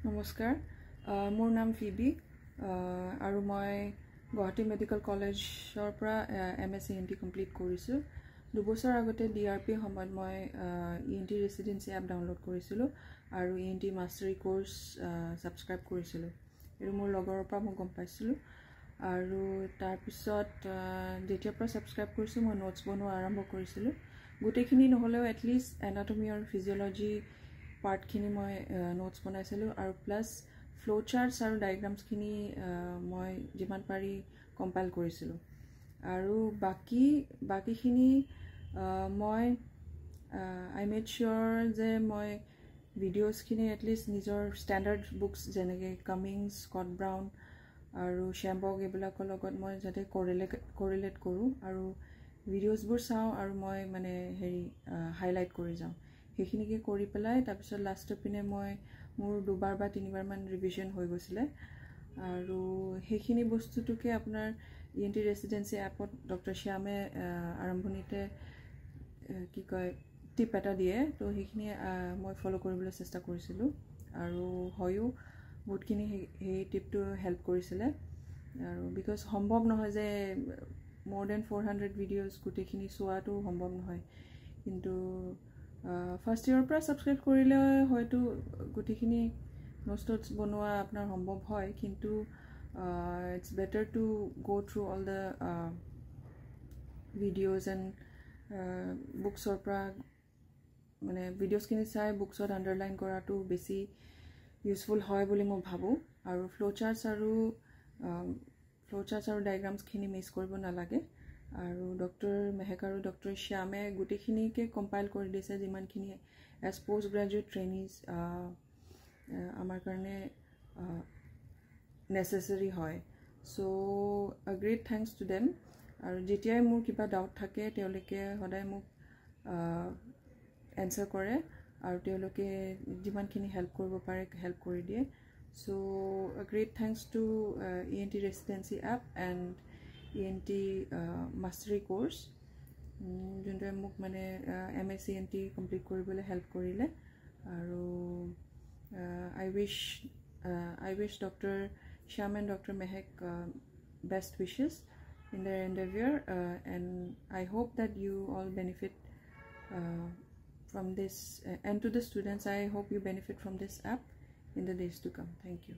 নমস্কাৰ মোৰ নাম ফিবি আৰু মই গুৱাহাটী মেডিকেল কলেজৰ পৰা এমএছচি ইএনটি কমপ্লিট কৰিছোঁ 2 বছৰ আগতে ডিআৰপি সময়ত মই ইএনটি ৰেচিডেন্সি এপ ডাউনলোড কৰিছিলোঁ আৰু ইএনটি মাষ্টাৰী কোৰ্স সাবস্ক্ৰাইব কৰিছিলোঁ আৰু মোৰ লগৰৰ পৰা মই গম পাইছিলোঁ আৰু তাৰ পিছত যেতিয়াৰ পৰা সাবস্ক্ৰাইব কৰিছোঁ মই নোটছ বনোৱা আৰম্ভ কৰিছিলোঁ গোটেইখিনি নহলেও এটলিষ্ট এনাটমি আৰু ফিজিঅলজি পাৰ্টখিনি মই নোটছ বনাইছিলোঁ আৰু প্লাছ ফ্লো চাৰ্টছ আৰু ডায়াগ্ৰামছখিনি মই যিমান পাৰি কম্পাইল কৰিছিলোঁ আৰু বাকিখিনি মই আই মেড চিয়ৰ যে মই ভিডিঅ'ছখিনি এটলিষ্ট নিজৰ ষ্টেণ্ডাৰ্ড বুকছ যেনেকৈ কামিংছ স্কট ব্ৰাউন আৰু শ্যামবগ এইবিলাকৰ লগত মই যাতে কৰিলেট কৰোঁ আৰু ভিডিঅ'ছবোৰ চাওঁ আৰু মই মানে হাইলাইট কৰি যাওঁ সেইখিনিকে কৰি পেলাই তাৰপিছত লাষ্টৰ পিনে মই মোৰ 2বাৰ বা 3বাৰ মান ৰিভিজন হৈ গৈছিলে আৰু সেইখিনি বস্তুটোকে আপোনাৰ ইএনটি ৰেচিডেন্সি এপত ডক্টৰ শ্যামে আৰম্ভণিতে কি কয় টিপ এটা দিয়ে তো সেইখিনি মই ফলো কৰিবলৈ চেষ্টা কৰিছিলোঁ আৰু হয়ও বহুতখিনি সেই টিপটো হেল্প কৰিছিলে আৰু বিকজ সম্ভৱ নহয় যে more than 400 ভিডিঅ'ছ গোটেইখিনি চোৱাটো সম্ভৱ নহয় কিন্তু ফাৰ্ষ্ট ইয়াৰৰ পৰা সাবস্ক্ৰাইব কৰিলে হয়তো গোটেইখিনি নোটছ বনোৱা আপোনাৰ সম্ভৱ হয় কিন্তু it's better to go through all the videos and বুকছৰ পৰা মানে ভিডিঅ'ছখিনি চাই বুকছত আণ্ডাৰলাইন কৰাটো বেছি ইউজফুল হয় বুলি মই ভাবোঁ আৰু ফ্লো চাৰ্টছ আৰু ডায়াগ্ৰামছখিনি মিছ কৰিব নালাগে আৰু ডক্টৰ মেহেক আৰু ডক্টৰ শ্যামে গোটেইখিনিকে কম্পাইল কৰি দিছে যিমানখিনি এজ পোষ্ট গ্ৰেজুৱেট ট্ৰেইনিজ আমাৰ কাৰণে নেচেচাৰী হয় চ' গ্ৰেট থেংকছ টু দেম আৰু যেতিয়াই মোৰ কিবা ডাউট থাকে তেওঁলোকে সদায় মোক এনচাৰ কৰে আৰু তেওঁলোকে যিমানখিনি হেল্প কৰিব পাৰে হেল্প কৰি দিয়ে so' great thanks to ENT residency app and ENT mastery course যোনটোৱে মোক মানে এমএছচি ইএনটি কমপ্লিট কৰিবলৈ হেল্প কৰিলে আৰু I wish Dr. Shyam and Dr. Mehek best wishes in their endeavor and I hope that you all benefit from this and to the students I hope you benefit from this app in the days to come. Thank you.